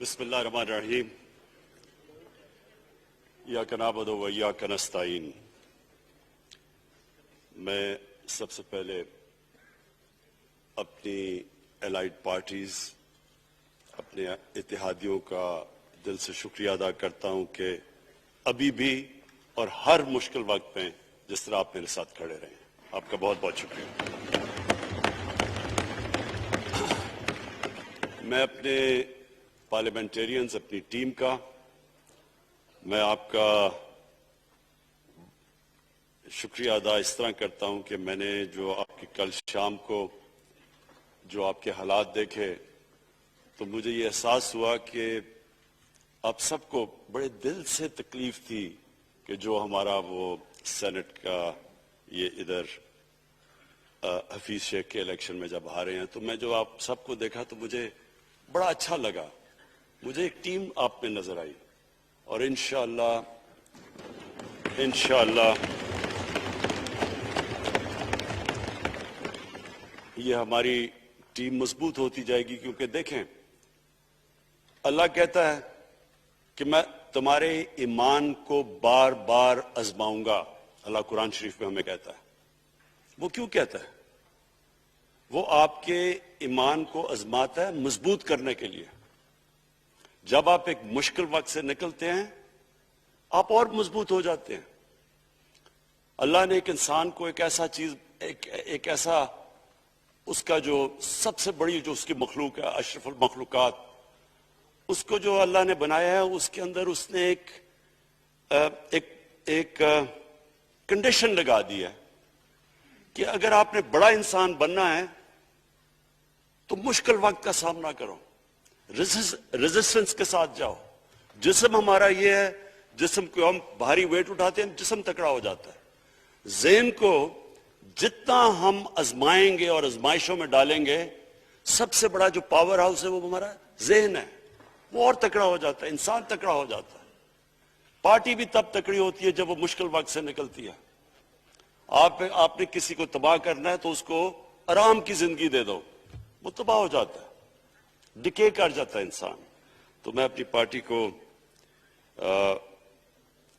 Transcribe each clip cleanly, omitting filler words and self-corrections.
بسم اللہ الرحمن الرحیم ایاک نعبد و ایاک نستعین۔ میں سب سے پہلے اپنی الائڈ پارٹیز، اپنے اتحادیوں کا دل سے شکریہ ادا کرتا ہوں کہ ابھی بھی اور ہر مشکل وقت میں جس طرح آپ میرے ساتھ کھڑے رہے ہیں، آپ کا بہت بہت شکریہ۔ میں اپنے پارلیمنٹیرینز، اپنی ٹیم کا، میں آپ کا شکریہ ادا اس طرح کرتا ہوں کہ میں نے جو آپ کی کل شام کو جو آپ کے حالات دیکھے تو مجھے یہ احساس ہوا کہ آپ سب کو بڑے دل سے تکلیف تھی کہ جو ہمارا وہ سینٹ کا یہ ادھر حفیظ شیخ کے الیکشن میں جب ہارے ہیں، تو میں جو آپ سب کو دیکھا تو مجھے بڑا اچھا لگا۔ مجھے ایک ٹیم آپ میں نظر آئی اور انشاءاللہ یہ ہماری ٹیم مضبوط ہوتی جائے گی، کیونکہ دیکھیں اللہ کہتا ہے کہ میں تمہارے ایمان کو بار بار آزماؤں گا۔ اللہ قرآن شریف میں ہمیں کہتا ہے۔ وہ کیوں کہتا ہے؟ وہ آپ کے ایمان کو آزماتا ہے مضبوط کرنے کے لیے۔ جب آپ ایک مشکل وقت سے نکلتے ہیں آپ اور مضبوط ہو جاتے ہیں۔ اللہ نے ایک انسان کو ایک ایسا چیز، ایک ایسا اس کا جو سب سے بڑی جو اس کی مخلوق ہے، اشرف المخلوقات، اس کو جو اللہ نے بنایا ہے، اس کے اندر اس نے ایک کنڈیشن لگا دی ہے کہ اگر آپ نے بڑا انسان بننا ہے تو مشکل وقت کا سامنا کرو، ریزسٹنس کے ساتھ جاؤ۔ جسم ہمارا یہ ہے، جسم کو ہم بھاری ویٹ اٹھاتے ہیں، جسم تکڑا ہو جاتا ہے۔ ذہن کو جتنا ہم آزمائیں گے اور آزمائشوں میں ڈالیں گے، سب سے بڑا جو پاور ہاؤس ہے وہ ہمارا ذہن ہے، وہ اور تکڑا ہو جاتا ہے، انسان تکڑا ہو جاتا ہے۔ پارٹی بھی تب تکڑی ہوتی ہے جب وہ مشکل وقت سے نکلتی ہے۔ آپ نے کسی کو تباہ کرنا ہے تو اس کو آرام کی زندگی دے دو، وہ تباہ ہو جاتا ہے، ڈکے کر جاتا ہے انسان۔ تو میں اپنی پارٹی کو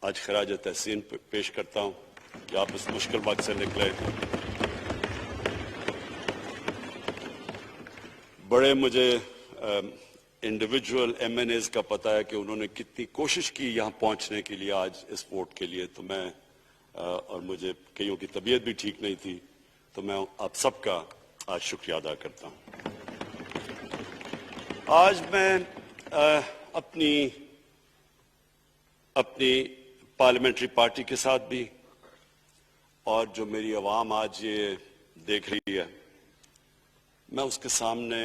آج خراج تحسین پیش کرتا ہوں کہ آپ اس مشکل وقت سے نکلے۔ بڑے مجھے انڈیویجول ایم این ایز کا پتہ ہے کہ انہوں نے کتنی کوشش کی یہاں پہنچنے کے لیے، آج اس ووٹ کے لیے، تو میں اور مجھے کئیوں کی طبیعت بھی ٹھیک نہیں تھی، تو میں آپ سب کا آج شکریہ ادا کرتا ہوں۔ آج میں اپنی پارلیمنٹری پارٹی کے ساتھ بھی، اور جو میری عوام آج یہ دیکھ رہی ہے، میں اس کے سامنے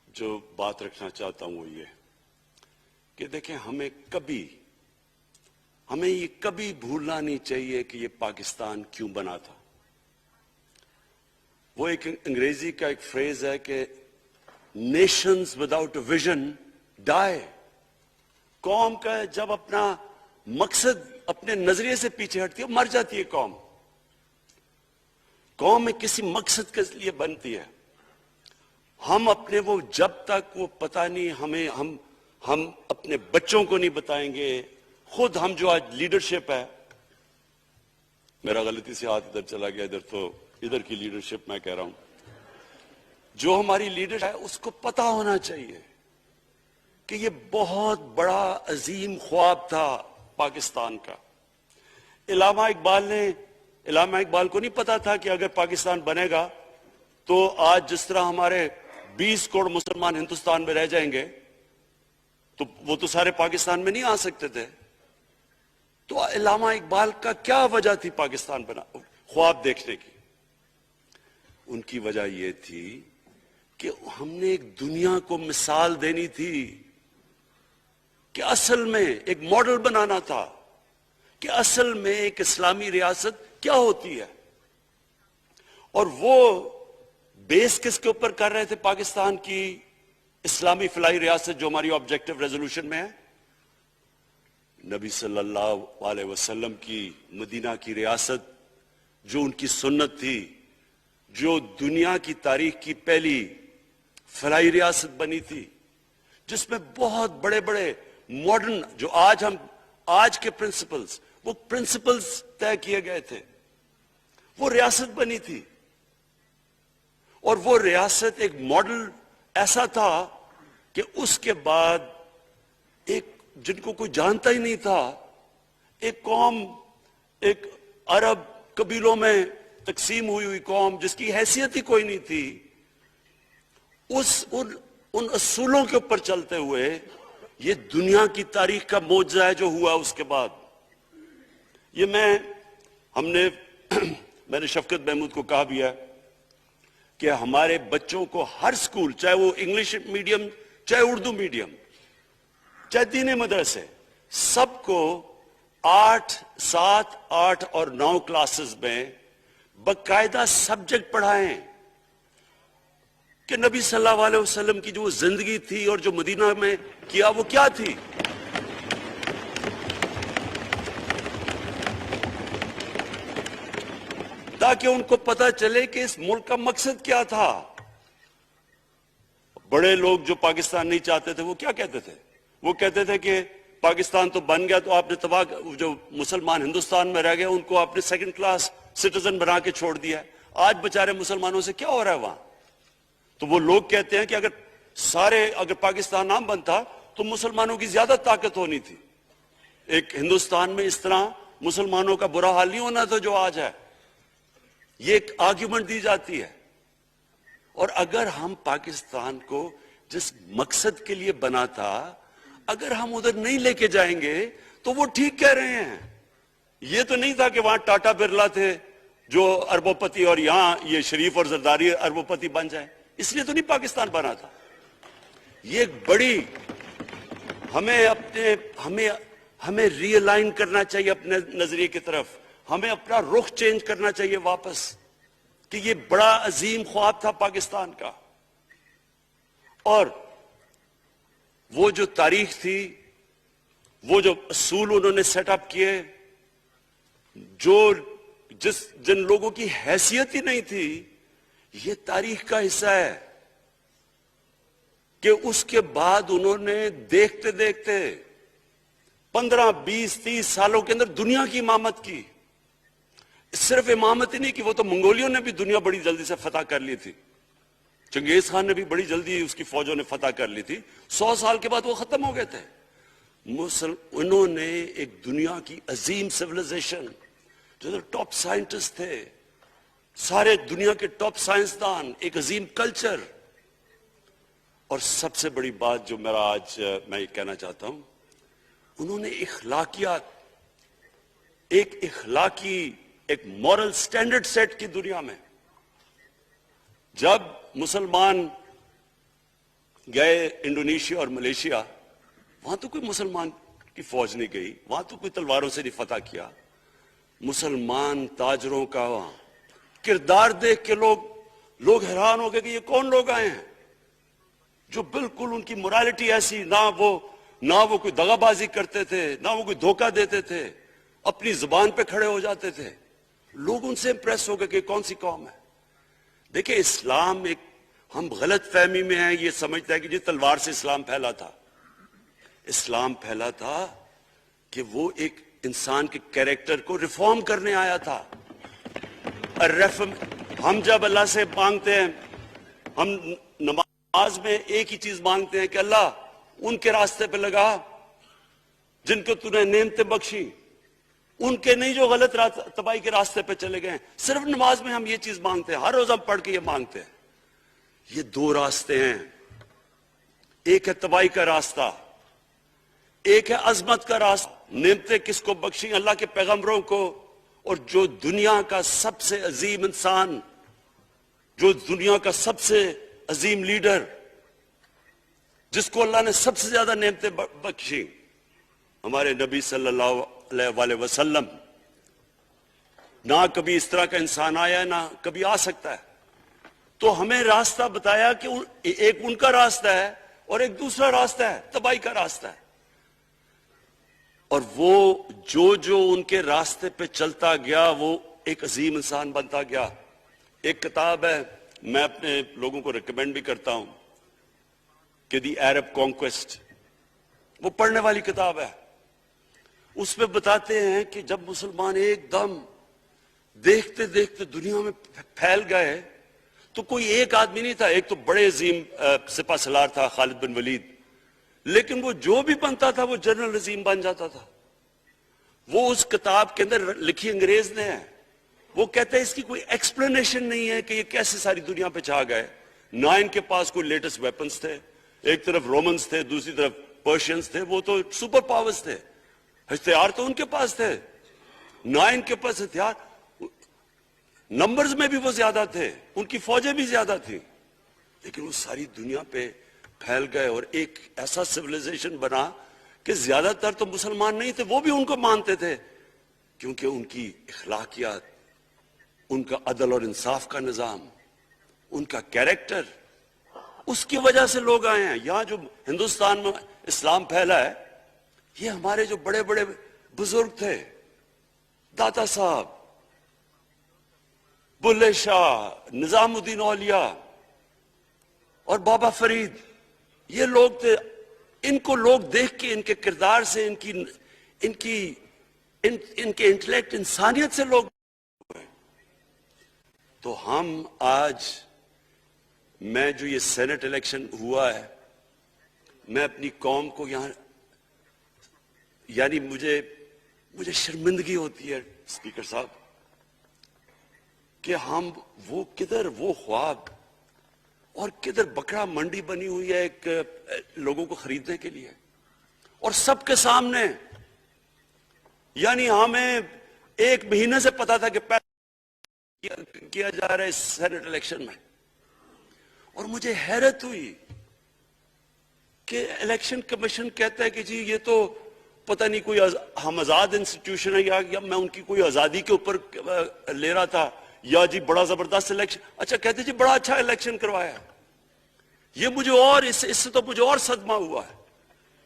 جو بات رکھنا چاہتا ہوں وہ یہ کہ دیکھیں ہمیں یہ کبھی بھولنا نہیں چاہیے کہ یہ پاکستان کیوں بنا تھا۔ وہ ایک انگریزی کا ایک فریز ہے کہ نیشنز وداؤٹ اے ویژن ڈائی۔ قوم کا جب اپنا مقصد اپنے نظریے سے پیچھے ہٹتی ہے، مر جاتی ہے قوم۔ قوم میں کسی مقصد کے لیے بنتی ہے۔ ہم اپنے وہ جب تک وہ پتہ نہیں ہم اپنے بچوں کو نہیں بتائیں گے، خود ہم جو آج لیڈرشپ ہے، میرا غلطی سے ہاتھ ادھر چلا گیا، ادھر کی لیڈرشپ میں کہہ رہا ہوں، جو ہماری لیڈر ہے اس کو پتہ ہونا چاہیے کہ یہ بہت بڑا عظیم خواب تھا پاکستان کا۔ علامہ اقبال کو نہیں پتا تھا کہ اگر پاکستان بنے گا تو آج جس طرح ہمارے 20 کروڑ مسلمان ہندوستان میں رہ جائیں گے تو وہ تو سارے پاکستان میں نہیں آ سکتے تھے۔ تو علامہ اقبال کا کیا وجہ تھی پاکستان خواب دیکھنے کی؟ ان کی وجہ یہ تھی کہ ہم نے ایک دنیا کو مثال دینی تھی، کہ اصل میں ایک ماڈل بنانا تھا کہ اصل میں ایک اسلامی ریاست کیا ہوتی ہے۔ اور وہ بیس کس کے اوپر کر رہے تھے پاکستان کی اسلامی فلاحی ریاست جو ہماری آبجیکٹو ریزولوشن میں ہے؟ نبی صلی اللہ علیہ وسلم کی مدینہ کی ریاست، جو ان کی سنت تھی، جو دنیا کی تاریخ کی پہلی فلاحی ریاست بنی تھی، جس میں بہت بڑے بڑے ماڈرن جو آج کے پرنسپلز، وہ پرنسپلز طے کیے گئے تھے. وہ ریاست بنی تھی، اور وہ ریاست ایک ماڈل ایسا تھا کہ اس کے بعد ایک جن کو کوئی جانتا ہی نہیں تھا، ایک قوم، ایک عرب قبیلوں میں تقسیم ہوئی ہوئی قوم جس کی حیثیت ہی کوئی نہیں تھی، ان اصولوں کے اوپر چلتے ہوئے یہ دنیا کی تاریخ کا معجزہ ہے جو ہوا اس کے بعد. یہ میں نے شفقت محمود کو کہا بھی ہے کہ ہمارے بچوں کو ہر سکول، چاہے وہ انگلش میڈیم، چاہے اردو میڈیم، چاہے دینی مدرسے، سب کو 8، 7، 8 اور 9 کلاسز میں باقاعدہ سبجیکٹ پڑھائیں کہ نبی صلی اللہ علیہ وسلم کی جو وہ زندگی تھی اور جو مدینہ میں کیا وہ کیا تھی. تاکہ ان کو پتہ چلے کہ اس ملک کا مقصد کیا تھا. بڑے لوگ جو پاکستان نہیں چاہتے تھے وہ کیا کہتے تھے؟ وہ کہتے تھے کہ پاکستان تو بن گیا تو آپ نے تباہ، جو مسلمان ہندوستان میں رہ گئے ان کو آپ نے سیکنڈ کلاس سٹیزن بنا کے چھوڑ دیا. آج بیچارے مسلمانوں سے کیا ہو رہا ہے وہاں؟ تو وہ لوگ کہتے ہیں کہ اگر پاکستان نہ بنتا تو مسلمانوں کی زیادہ طاقت ہونی تھی. ایک ہندوستان میں اس طرح مسلمانوں کا برا حال نہیں ہونا تھا جو آج ہے. یہ ایک آرگیومنٹ دی جاتی ہے. اور اگر ہم پاکستان کو جس مقصد کے لیے بنا تھا اگر ہم ادھر نہیں لے کے جائیں گے تو وہ ٹھیک کہہ رہے ہیں. یہ تو نہیں تھا کہ وہاں ٹاٹا برلا تھے جو اربوں پتی اور یہاں یہ شریف اور زرداری اربوں پتی بن جائیں. اس لیے تو نہیں پاکستان بنا تھا. یہ ایک بڑی ہمیں ری الائن کرنا چاہیے اپنے نظریے کی طرف. ہمیں اپنا رخ چینج کرنا چاہیے واپس کہ یہ بڑا عظیم خواب تھا پاکستان کا. اور وہ جو تاریخ تھی، وہ جو اصول انہوں نے سیٹ اپ کیے، جن لوگوں کی حیثیت ہی نہیں تھی، یہ تاریخ کا حصہ ہے کہ اس کے بعد انہوں نے دیکھتے دیکھتے 15، 20، 30 سالوں کے اندر دنیا کی امامت کی. صرف امامت ہی نہیں کی، وہ تو منگولیوں نے بھی دنیا بڑی جلدی سے فتح کر لی تھی. چنگیز خان نے بھی بڑی جلدی اس کی فوجوں نے فتح کر لی تھی. 100 سال کے بعد وہ ختم ہو گئے تھے. انہوں نے ایک دنیا کی عظیم سیویلائزیشن، جو ٹاپ سائنٹسٹ تھے، سارے دنیا کے ٹاپ سائنسدان، ایک عظیم کلچر. اور سب سے بڑی بات جو آج میں یہ کہنا چاہتا ہوں، انہوں نے ایک مورل سٹینڈرڈ سیٹ کی دنیا میں. جب مسلمان گئے انڈونیشیا اور ملیشیا، وہاں تو کوئی مسلمان کی فوج نہیں گئی، وہاں تو کوئی تلواروں سے نہیں فتح کیا. مسلمان تاجروں کا وہاں کردار دیکھ کے لوگ حیران ہو گئے کہ یہ کون لوگ آئے ہیں جو بالکل ان کی morality ایسی، نہ وہ کوئی دغا بازی کرتے تھے، نہ وہ کوئی دھوکہ دیتے تھے، اپنی زبان پہ کھڑے ہو جاتے تھے. لوگ ان سے امپریس ہو گئے کہ کون سی قوم ہے. دیکھیں اسلام ہم غلط فہمی میں ہیں، یہ سمجھتا ہے کہ جی تلوار سے اسلام پھیلا تھا. اسلام پھیلا تھا کہ وہ ایک انسان کے کیریکٹر کو ریفارم کرنے آیا تھا. ہم جب اللہ سے مانگتے ہیں، ہم نماز میں ایک ہی چیز مانگتے ہیں کہ اللہ ان کے راستے پہ لگا جن کو تو نے نعمتیں بخشی، ان کے نہیں جو غلط تباہی کے راستے پہ چلے گئے. صرف نماز میں ہم یہ چیز مانگتے ہیں، ہر روز ہم پڑھ کے یہ مانگتے ہیں. یہ 2 راستے ہیں، ایک ہے تباہی کا راستہ، ایک ہے عظمت کا راستہ. نعمتیں کس کو بخشیں؟ اللہ کے پیغمبروں کو. اور جو دنیا کا سب سے عظیم انسان، جو دنیا کا سب سے عظیم لیڈر، جس کو اللہ نے سب سے زیادہ نعمتیں بخشیں، ہمارے نبی صلی اللہ علیہ وسلم. نہ کبھی اس طرح کا انسان آیا ہے، نہ کبھی آ سکتا ہے. تو ہمیں راستہ بتایا کہ ایک ان کا راستہ ہے اور ایک دوسرا راستہ ہے، تباہی کا راستہ ہے. اور وہ جو ان کے راستے پہ چلتا گیا وہ ایک عظیم انسان بنتا گیا. ایک کتاب ہے، میں اپنے لوگوں کو ریکمینڈ بھی کرتا ہوں، کہ دی عرب کانکویسٹ، وہ پڑھنے والی کتاب ہے. اس میں بتاتے ہیں کہ جب مسلمان ایک دم دیکھتے دیکھتے دنیا میں پھیل گئے تو کوئی ایک آدمی نہیں تھا. ایک تو بڑے عظیم سپہ سالار تھا خالد بن ولید، لیکن وہ جو بھی بنتا تھا وہ جنرل عظیم بن جاتا تھا. وہ اس کتاب کے اندر لکھی انگریز نے ہے. وہ کہتے ہیں اس کی کوئی ایکسپلینیشن نہیں ہے کہ یہ کیسے ساری دنیا پہ چھا گئے. نہ ان کے پاس کوئی لیٹسٹ ویپنز تھے، ایک طرف رومنز تھے، دوسری طرف پرشینز تھے، وہ تو سپر پاورز تھے، ہتھیار تو ان کے پاس تھے. نہ ان کے پاس ہتھیار، نمبرز میں بھی وہ زیادہ تھے، ان کی فوجیں بھی زیادہ تھیں، لیکن وہ ساری دنیا پہ پھیل گئے اور ایک ایسا سیویلائزیشن بنا کہ زیادہ تر تو مسلمان نہیں تھے، وہ بھی ان کو مانتے تھے، کیونکہ ان کی اخلاقیات، ان کا عدل اور انصاف کا نظام، ان کا کیریکٹر، اس کی وجہ سے لوگ آئے ہیں. یہاں جو ہندوستان میں اسلام پھیلا ہے، یہ ہمارے جو بڑے بڑے بزرگ تھے، داتا صاحب، بلے شاہ، نظام الدین اولیاء اور بابا فرید، یہ لوگ تھے. ان کو لوگ دیکھ کے، ان کے کردار سے، ان کے انٹلیکٹ، انسانیت سے لوگ. تو ہم آج، میں جو یہ سینٹ الیکشن ہوا ہے، میں اپنی قوم کو یہاں، یعنی مجھے شرمندگی ہوتی ہے اسپیکر صاحب کہ ہم وہ خواب اور کدھر بکرا منڈی بنی ہوئی ہے ایک لوگوں کو خریدنے کے لیے، اور سب کے سامنے. یعنی ہمیں ایک مہینے سے پتا تھا کہ کیا جا رہا ہے اس سینٹ الیکشن میں، اور مجھے حیرت ہوئی کہ الیکشن کمیشن کہتا ہے کہ جی یہ تو پتہ نہیں کوئی ہم آزاد انسٹیٹیوشن ہے، یا میں ان کی کوئی آزادی کے اوپر لے رہا تھا، یا جی بڑا زبردست الیکشن. اچھا کہتے جی بڑا اچھا الیکشن کروایا. یہ مجھے اور اس سے تو مجھے اور صدمہ ہوا ہے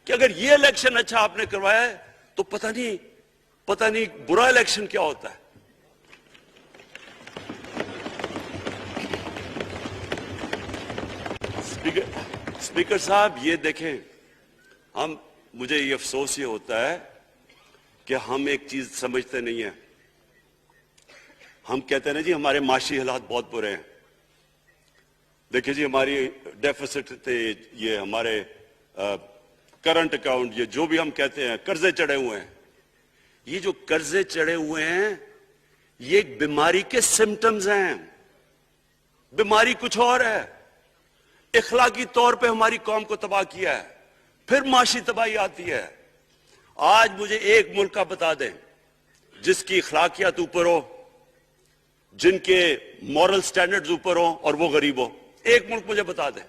کہ اگر یہ الیکشن اچھا آپ نے کروایا ہے تو پتہ نہیں برا الیکشن کیا ہوتا ہے. اسپیکر صاحب یہ دیکھیں، مجھے یہ افسوس یہ ہوتا ہے کہ ہم ایک چیز سمجھتے نہیں ہیں. ہم کہتے ہیں نا جی ہمارے معاشی حالات بہت برے ہیں. دیکھیں جی ہماری ڈیفیسٹ تھے، یہ ہمارے کرنٹ اکاؤنٹ، یہ جو بھی ہم کہتے ہیں، قرضے چڑھے ہوئے ہیں. یہ جو قرضے چڑھے ہوئے ہیں یہ ایک بیماری کے سمٹمز ہیں. بیماری کچھ اور ہے. اخلاقی طور پہ ہماری قوم کو تباہ کیا ہے، پھر معاشی تباہی آتی ہے. آج مجھے ایک ملک کا بتا دیں جس کی اخلاقیات اوپر ہو، جن کے مورل سٹینڈرڈز اوپر ہوں اور وہ غریب ہو. ایک ملک مجھے بتا دیں.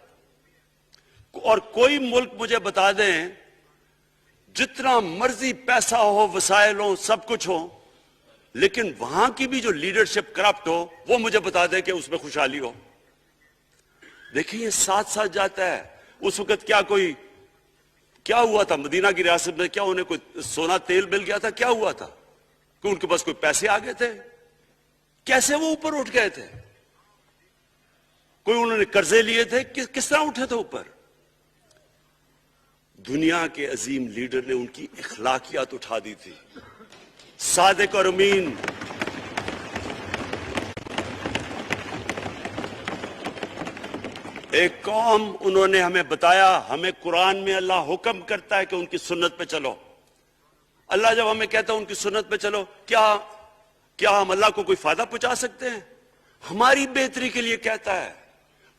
اور کوئی ملک مجھے بتا دیں جتنا مرضی پیسہ ہو، وسائل ہو، سب کچھ ہو، لیکن وہاں کی بھی جو لیڈرشپ کرپٹ ہو، وہ مجھے بتا دیں کہ اس میں خوشحالی ہو. دیکھیں یہ ساتھ ساتھ جاتا ہے. اس وقت کیا ہوا تھا مدینہ کی ریاست میں؟ کیا انہیں کوئی سونا تیل مل گیا تھا؟ کیا ہوا تھا کہ ان کے پاس کوئی پیسے آ گئے تھے؟ کیسے وہ اوپر اٹھ گئے تھے؟ کوئی انہوں نے قرضے لیے تھے؟ کس طرح اٹھے تھے اوپر؟ دنیا کے عظیم لیڈر نے ان کی اخلاقیات اٹھا دی تھی. صادق اور امین، ایک قوم، انہوں نے ہمیں بتایا. ہمیں قرآن میں اللہ حکم کرتا ہے کہ ان کی سنت پہ چلو. اللہ جب ہمیں کہتا ہے ان کی سنت پہ چلو، کیا ہم اللہ کو کوئی فائدہ پہنچا سکتے ہیں؟ ہماری بہتری کے لیے کہتا ہے.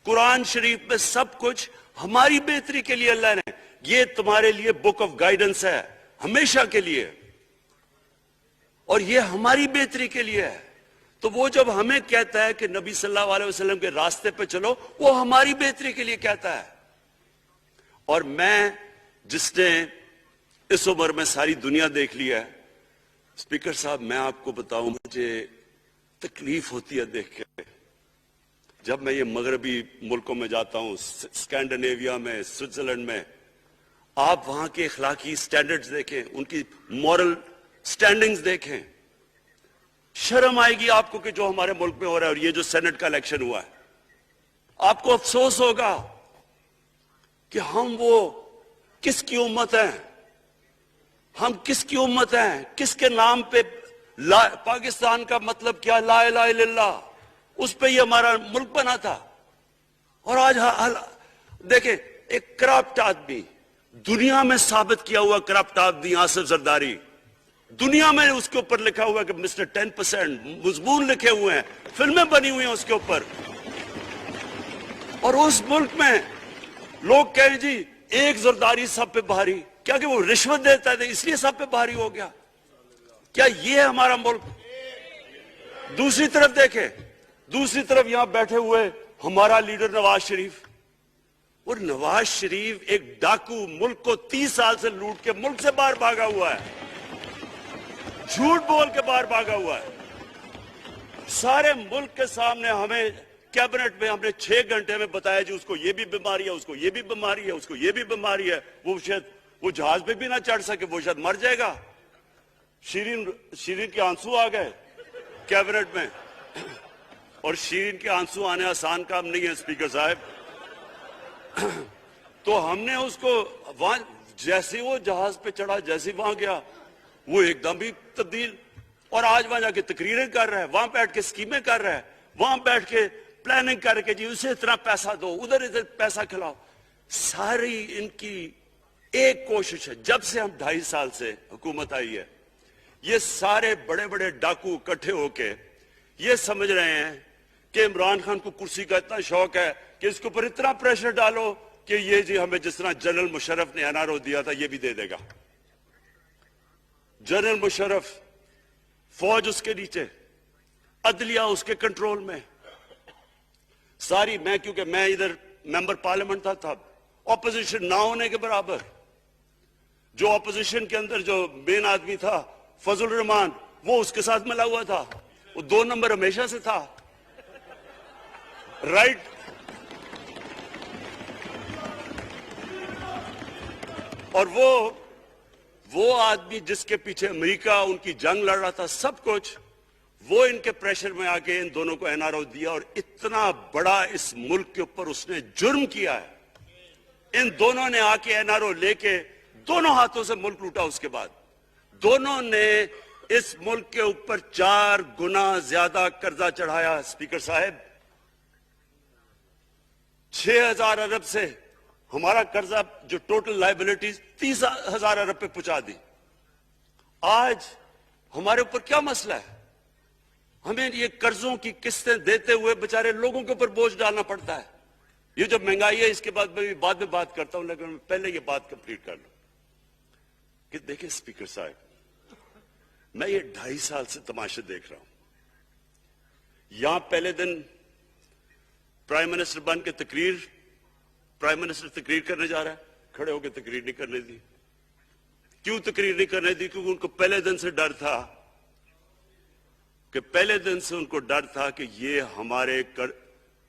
قرآن شریف میں سب کچھ ہماری بہتری کے لیے اللہ نے، یہ تمہارے لیے بک آف گائیڈنس ہے ہمیشہ کے لیے، اور یہ ہماری بہتری کے لیے ہے. تو وہ جب ہمیں کہتا ہے کہ نبی صلی اللہ علیہ وسلم کے راستے پہ چلو، وہ ہماری بہتری کے لیے کہتا ہے. اور میں، جس نے اس عمر میں ساری دنیا دیکھ لی ہے، اسپیکر صاحب میں آپ کو بتاؤں، مجھے تکلیف ہوتی ہے دیکھ کے. جب میں یہ مغربی ملکوں میں جاتا ہوں، اسکینڈینیویا میں، سوئٹزرلینڈ میں، آپ وہاں کے اخلاقی سٹینڈرڈز دیکھیں، ان کی مورل سٹینڈنگز دیکھیں. شرم آئے گی آپ کو کہ جو ہمارے ملک میں ہو رہا ہے. اور یہ جو سینٹ کا الیکشن ہوا ہے، آپ کو افسوس ہوگا کہ ہم وہ کس کی امت ہیں، ہم کس کی امت ہیں، کس کے نام پہ پاکستان کا مطلب کیا، لا الہ الا اللہ، اس پہ یہ ہمارا ملک بنا تھا. اور آج دیکھیں ایک کرپٹ آدمی، دنیا میں ثابت کیا ہوا کرپٹ آدمی آصف زرداری، دنیا میں اس کے اوپر لکھا ہوا کہ مسٹر 10%، مضمون لکھے ہوئے ہیں، فلمیں بنی ہوئی ہیں اس کے اوپر. اور اس ملک میں لوگ کہیں جی ایک زرداری سب پہ بھاری، کیا کہ وہ رشوت دیتا ہے اس لیے سب پہ بھاری ہو گیا؟ کیا یہ ہے ہمارا ملک؟ دوسری طرف دیکھیں، دوسری طرف یہاں بیٹھے ہوئے ہمارا لیڈر نواز شریف، اور نواز شریف ایک ڈاکو، ملک کو 30 سال سے لوٹ کے ملک سے باہر بھاگا ہوا ہے، جھوٹ بول کے باہر بھاگا ہوا ہے. سارے ملک کے سامنے ہمیں کیبنٹ میں ہم نے 6 گھنٹے میں بتایا جی اس کو یہ بھی بیماری ہے، اس کو یہ بھی بیماری ہے، اس کو یہ بھی بیماری ہے، وہ شاید وہ جہاز پہ بھی نہ چڑھ سکے، وہ شاید مر جائے گا. شیرین کے آنسو آ گئے کیبنٹ میں، اور شیرین کے آنسو آنے آسان کام نہیں ہے اسپیکر صاحب. تو ہم نے اس کو وہاں جیسے وہ جہاز پہ چڑھا، جیسے وہاں گیا وہ ایک دم بھی تبدیل، اور آج وہاں جا کے تقریریں کر رہا ہے، وہاں بیٹھ کے اسکیمیں کر رہا ہے، وہاں بیٹھ کے پلاننگ کر کے جی اسے اتنا پیسہ دو، ادھر پیسہ کھلاؤ. ساری ان کی ایک کوشش ہے، جب سے ہم 2.5 سال سے حکومت آئی ہے، یہ سارے بڑے بڑے ڈاکو اکٹھے ہو کے یہ سمجھ رہے ہیں کہ عمران خان کو کرسی کا اتنا شوق ہے کہ اس کے اوپر اتنا پریشر ڈالو کہ یہ جی ہمیں جس طرح جنرل مشرف نے این آر او دیا تھا یہ بھی دے دے گا. جنرل مشرف، فوج اس کے نیچے، عدلیہ اس کے کنٹرول میں ساری. میں کیونکہ میں ادھر ممبر پارلیمنٹ تھا اپوزیشن نہ ہونے کے برابر. جو اپوزیشن کے اندر جو مین آدمی تھا فضل الرحمان، وہ اس کے ساتھ ملا ہوا تھا، وہ 2 نمبر ہمیشہ سے تھا، رائٹ. اور وہ آدمی جس کے پیچھے امریکہ ان کی جنگ لڑ رہا تھا، سب کچھ وہ ان کے پریشر میں آ کے ان دونوں کو این آر او دیا. اور اتنا بڑا اس ملک کے اوپر اس نے جرم کیا ہے. ان دونوں نے آ کے این آر او لے کے دونوں ہاتھوں سے ملک لوٹا. اس کے بعد دونوں نے اس ملک کے اوپر 4 گنا زیادہ قرضہ چڑھایا. اسپیکر صاحب 6,000 ارب سے ہمارا قرضہ جو ٹوٹل لائبلٹیز 30,000 ارب پہ پہنچا دی. آج ہمارے اوپر کیا مسئلہ ہے؟ ہمیں یہ قرضوں کی قسطیں دیتے ہوئے بیچارے لوگوں کے اوپر بوجھ ڈالنا پڑتا ہے. یہ جو مہنگائی ہے اس کے بعد میں بعد میں بات کرتا ہوں، لیکن پہلے یہ بات کمپلیٹ کر لوں کہ دیکھیں اسپیکر صاحب، میں یہ 2.5 سال سے تماشے دیکھ رہا ہوں. یہاں پہلے دن پرائم منسٹر بن کے پرائم منسٹر تقریر کرنے جا رہا ہے، کھڑے ہو کے تقریر نہیں کرنے دی. کیوں تقریر نہیں کرنے دی؟ کیونکہ ان کو پہلے دن سے ڈر تھا کہ یہ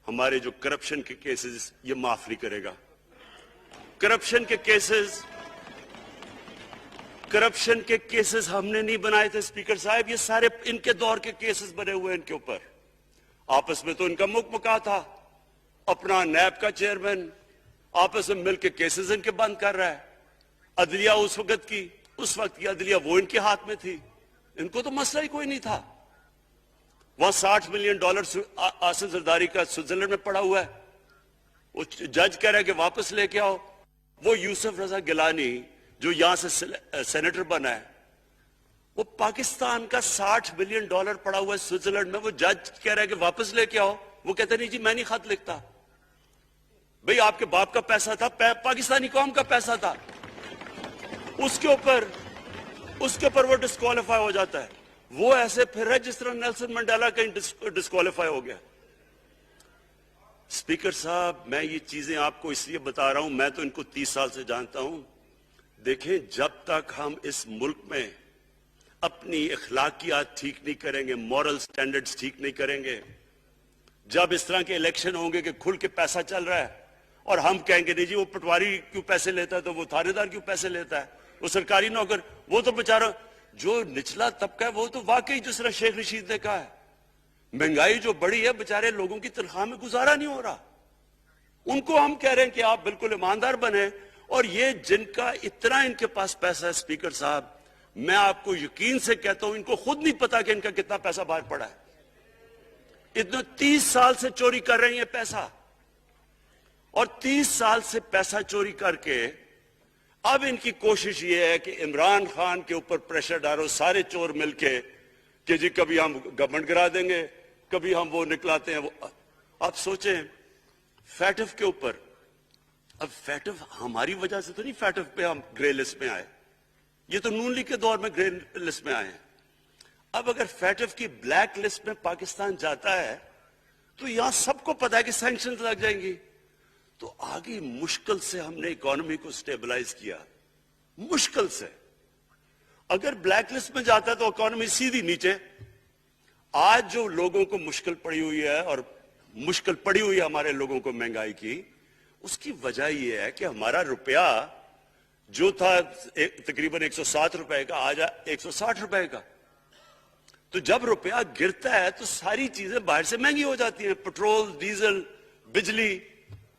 ہمارے جو کرپشن کے کیسز یہ معاف نہیں کرے گا. کرپشن کے کیسز ہم نے نہیں بنائے تھے اسپیکر صاحب، یہ سارے ان کے دور کے کیسز بنے ہوئے ان کے اوپر. آپس میں تو ان کا مکا تھا، اپنا نیب کا چیئرمین آپس میں مل کے کیسز ان کے بند کر رہا ہے. عدلیہ اس وقت کی عدلیہ وہ ان کے ہاتھ میں تھی، ان کو تو مسئلہ ہی کوئی نہیں تھا. وہاں $60 ملین آصف زرداری کا سوئٹزرلینڈ میں پڑا ہوا ہے. وہ جج کہہ رہا ہے کہ واپس لے کے آؤ. وہ یوسف رضا گیلانی جو یہاں سے سینیٹر بنا ہے، وہ پاکستان کا $60 ملین پڑا ہوا ہے سوئٹزرلینڈ میں. وہ جج کہہ رہا ہے کہ واپس لے کے آؤ. وہ کہتے نہیں جی میں نہیں خط لکھتا. بھئی آپ کے باپ کا پیسہ تھا، پاکستانی قوم کا پیسہ تھا. اس کے اوپر وہ ڈسکوالیفائی ہو جاتا ہے. وہ ایسے پھر ہے جس طرح نیلسن منڈیلا کہیں ڈسکوالیفائی ہو گیا. اسپیکر صاحب میں یہ چیزیں آپ کو اس لیے بتا رہا ہوں، میں تو ان کو 30 سال سے جانتا ہوں. دیکھیں جب تک ہم اس ملک میں اپنی اخلاقیات ٹھیک نہیں کریں گے، مورل سٹینڈرڈز ٹھیک نہیں کریں گے، جب اس طرح کے الیکشن ہوں گے کہ کھل کے پیسہ چل رہا ہے اور ہم کہیں گے نہیں جی وہ پٹواری کیوں پیسے لیتا ہے، تو وہ تھانے دار کیوں پیسے لیتا ہے، وہ سرکاری نوکر، وہ تو بیچارہ جو نچلا طبقہ ہے وہ تو واقعی جس طرح شیخ رشید نے کہا ہے مہنگائی جو بڑی ہے بیچارے لوگوں کی تنخواہ میں گزارا نہیں ہو رہا. ان کو ہم کہہ رہے ہیں کہ آپ بالکل ایماندار بنے. اور یہ جن کا اتنا ان کے پاس پیسہ ہے اسپیکر صاحب, میں آپ کو یقین سے کہتا ہوں ان کو خود نہیں پتا کہ ان کا کتنا پیسہ باہر پڑا ہے. اتنے 30 سال سے چوری کر رہے ہیں یہ پیسہ, اور 30 سال سے پیسہ چوری کر کے اب ان کی کوشش یہ ہے کہ عمران خان کے اوپر پریشر ڈالو سارے چور مل کے کہ جی کبھی ہم گورنمنٹ گرا دیں گے, کبھی ہم وہ نکلاتے ہیں وہ. آپ سوچیں فیٹف کے اوپر, اب فیٹف ہماری وجہ سے تو نہیں فیٹف پہ ہم گرے لسٹ میں آئے, یہ تو نون لیگ کے دور میں گرے لسٹ میں آئے ہیں. اب اگر فیٹف کی بلیک لسٹ میں پاکستان جاتا ہے تو یہاں سب کو پتا ہے کہ سینکشنز لگ جائیں گی. تو آگے مشکل سے ہم نے اکانومی کو سٹیبلائز کیا, مشکل سے. اگر بلیک لسٹ میں جاتا ہے تو اکانومی سیدھی نیچے. آج جو لوگوں کو مشکل پڑی ہوئی ہے, اور مشکل پڑی ہوئی ہے ہمارے لوگوں کو مہنگائی کی, اس کی وجہ یہ ہے کہ ہمارا روپیہ جو تھا تقریباً 107 روپے کا, آج 160 روپے کا. تو جب روپیہ گرتا ہے تو ساری چیزیں باہر سے مہنگی ہو جاتی ہیں, پٹرول, ڈیزل, بجلی.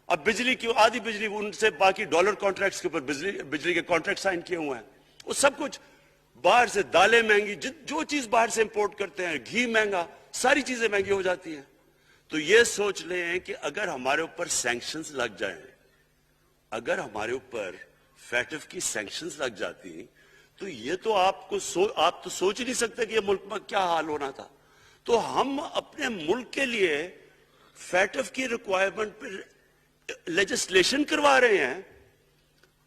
اب بجلی کی آدھی بجلی ان سے باقی ڈالر کانٹریکٹس کے اوپر بجلی کے کانٹریکٹ سائن کیے ہوئے ہیں, وہ سب کچھ باہر سے. دالیں مہنگی, جو چیز باہر سے امپورٹ کرتے ہیں, گھی مہنگا, ساری چیزیں مہنگی ہو جاتی ہیں. تو یہ سوچ لیں کہ اگر ہمارے اوپر سینکشنز لگ جائیں, اگر ہمارے اوپر فیٹف کی سینکشنز لگ جاتی تو یہ تو آپ تو سوچ ہی نہیں سکتے کہ یہ ملک میں کیا حال ہونا تھا. تو ہم اپنے ملک کے لیے فیٹف کی ریکوائرمنٹ پر لیجسلیشن کروا رہے ہیں,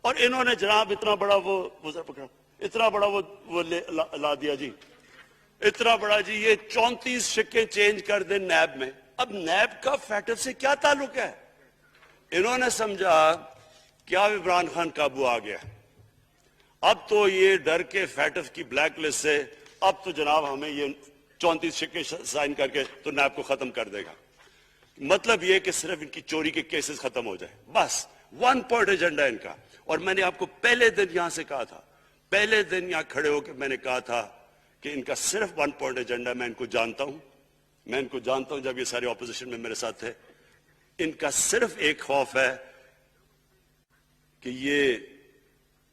اور انہوں نے جناب اتنا بڑا وہ پکڑا, اتنا بڑا وہ لا دیا جی, اتنا بڑا جی, یہ 34 شکیں چینج کر دیں نیب میں. اب نیب کا فیٹف سے کیا تعلق ہے؟ انہوں نے سمجھا کہ اب عمران خان قابو آ گیا, اب تو یہ ڈر کے فیٹف کی بلیک لسٹ سے, اب تو جناب ہمیں یہ 34 شکیں سائن کر کے تو نیب کو ختم کر دے گا. مطلب یہ کہ صرف ان کی چوری کے کیسز ختم ہو جائے, بس 1 پوائنٹ ایجنڈا ان کا. اور میں نے آپ کو پہلے دن یہاں سے کہا تھا, پہلے دن یہاں کھڑے ہو کے میں نے کہا تھا کہ ان کا صرف 1 پوائنٹ ایجنڈا. میں ان کو جانتا ہوں, میں ان کو جانتا ہوں, جب یہ سارے اپوزیشن میں میرے ساتھ تھے. ان کا صرف ایک خوف ہے کہ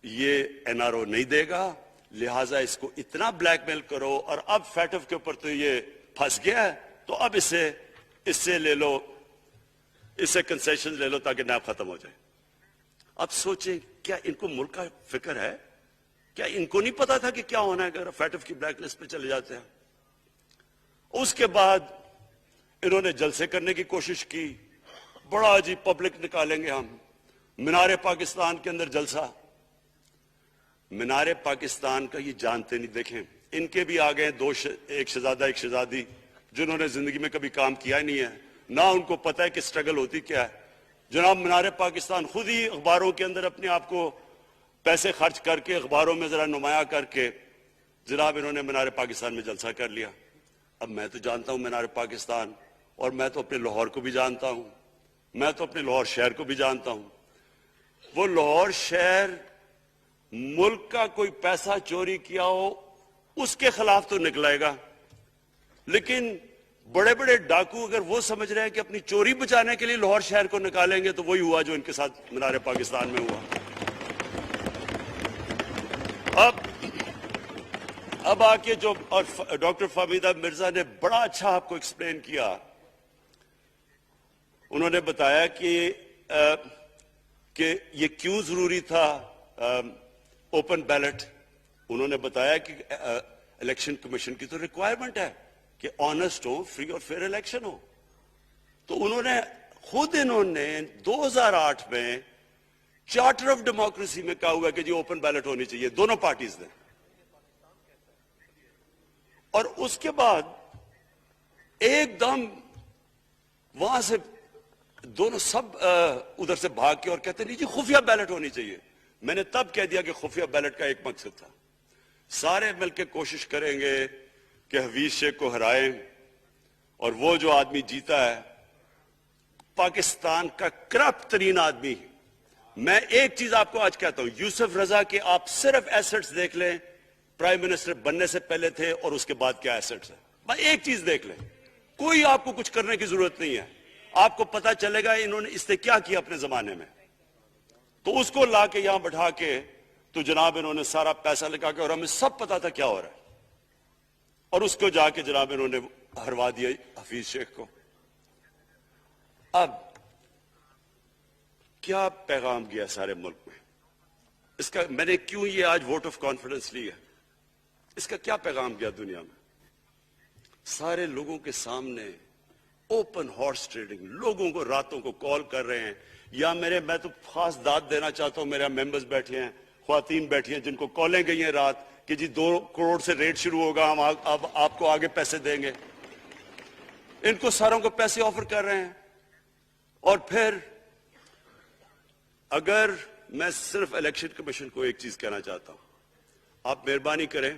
یہ این آر او نہیں دے گا, لہٰذا اس کو اتنا بلیک میل کرو. اور اب فیٹف کے اوپر تو یہ پھنس گیا ہے, تو اب اس سے لے لو, اس سے کنسیشن لے لو تاکہ نیب ختم ہو جائے. اب سوچیں, کیا ان کو ملک کا فکر ہے؟ کیا ان کو نہیں پتا تھا کہ کیا ہونا ہے اگر فیٹف کی بلیک لسٹ پہ چلے جاتے ہیں؟ اس کے بعد انہوں نے جلسے کرنے کی کوشش کی, بڑا جی پبلک نکالیں گے ہم, مینار پاکستان کے اندر جلسہ. مینار پاکستان کا یہ جانتے نہیں. دیکھیں ان کے بھی آگئے ایک شہزادہ ایک شہزادی جنہوں نے زندگی میں کبھی کام کیا ہی نہیں ہے, نہ ان کو پتہ ہے کہ سٹرگل ہوتی کیا ہے. جناب مینار پاکستان خود ہی اخباروں کے اندر اپنے آپ کو پیسے خرچ کر کے, اخباروں میں ذرا نمایاں کر کے, جناب انہوں نے مینار پاکستان میں جلسہ کر لیا. اب میں تو جانتا ہوں مینار پاکستان, اور میں تو اپنے لاہور کو بھی جانتا ہوں, میں تو اپنے لاہور شہر کو بھی جانتا ہوں. وہ لاہور شہر ملک کا کوئی پیسہ چوری کیا ہو اس کے خلاف تو نکلائے گا, لیکن بڑے بڑے ڈاکو اگر وہ سمجھ رہے ہیں کہ اپنی چوری بچانے کے لیے لاہور شہر کو نکالیں گے, تو وہی ہوا جو ان کے ساتھ مینار پاکستان میں ہوا. اب آ کے جو ڈاکٹر فہمیدہ مرزا نے بڑا اچھا آپ کو ایکسپلین کیا. انہوں نے بتایا کہ یہ کیوں ضروری تھا اوپن بیلٹ. انہوں نے بتایا کہ الیکشن کمیشن کی تو ریکوائرمنٹ ہے کہ آنسٹ ہو, فری اور فیئر الیکشن ہو. تو انہوں نے 2008 میں چارٹر آف ڈیموکریسی میں کہا ہوا کہ جی اوپن بیلٹ ہونی چاہیے دونوں پارٹیز نے. اور اس کے بعد ایک دم وہاں سے دونوں سب ادھر سے بھاگ کے اور کہتے نہیں جی خفیہ بیلٹ ہونی چاہیے. میں نے تب کہہ دیا کہ خفیہ بیلٹ کا ایک مقصد تھا, سارے مل کے کوشش کریں گے کہ حفیظ شیخ کو ہرائیں, اور وہ جو آدمی جیتا ہے پاکستان کا کرپٹ ترین آدمی. میں ایک چیز آپ کو آج کہتا ہوں, یوسف رضا کے آپ صرف ایسٹس دیکھ لیں, پرائم منسٹر بننے سے پہلے تھے اور اس کے بعد کیا ایسٹس ہیں, بس ایک چیز دیکھ لیں, کوئی آپ کو کچھ کرنے کی ضرورت نہیں ہے. آپ کو پتا چلے گا انہوں نے اس نے کیا کیا اپنے زمانے میں. تو اس کو لا کے یہاں بٹھا کے تو جناب انہوں نے سارا پیسہ لگا کے, اور ہمیں سب پتا تھا کیا ہو رہا ہے, اور اس کو جا کے جناب انہوں نے ہروا دیا حفیظ شیخ کو. اب کیا پیغام گیا سارے ملک میں اس کا؟ میں نے کیوں یہ آج ووٹ آف کانفیڈنس لی ہے, اس کا کیا پیغام گیا دنیا میں؟ سارے لوگوں کے سامنے اوپن ہارس ٹریڈنگ, لوگوں کو راتوں کو کال کر رہے ہیں, یا میں تو خاص داد دینا چاہتا ہوں, میرے ممبرز بیٹھے ہیں, خواتین بیٹھی ہیں جن کو کالیں گئی ہیں رات کہ جی 2 کروڑ سے ریٹ شروع ہوگا, ہم اب آپ کو آگے پیسے دیں گے. ان کو ساروں کو پیسے آفر کر رہے ہیں. اور پھر اگر میں صرف الیکشن کمیشن کو ایک چیز کہنا چاہتا ہوں, آپ مہربانی کریں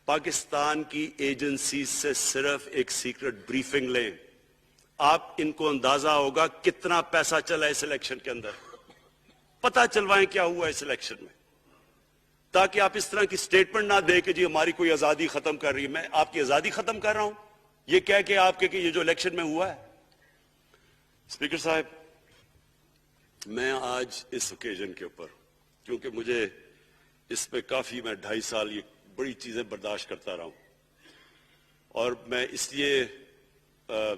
پاکستان کی ایجنسی سے صرف ایک سیکرٹ بریفنگ لیں, آپ ان کو اندازہ ہوگا کتنا پیسہ چلا اس الیکشن کے اندر, پتہ چلوائیں کیا ہوا اس الیکشن میں, تاکہ آپ اس طرح کی سٹیٹمنٹ نہ دیں کہ جی ہماری کوئی آزادی ختم کر رہی ہے. میں آپ کی آزادی ختم کر رہا ہوں یہ کہہ کے آپ کے کہ یہ جو الیکشن میں ہوا ہے. اسپیکر صاحب, میں آج اس اوکیزن کے اوپر, کیونکہ مجھے اس پہ کافی, میں 2.5 سال یہ بڑی چیزیں برداشت کرتا رہا ہوں, اور میں اس لیے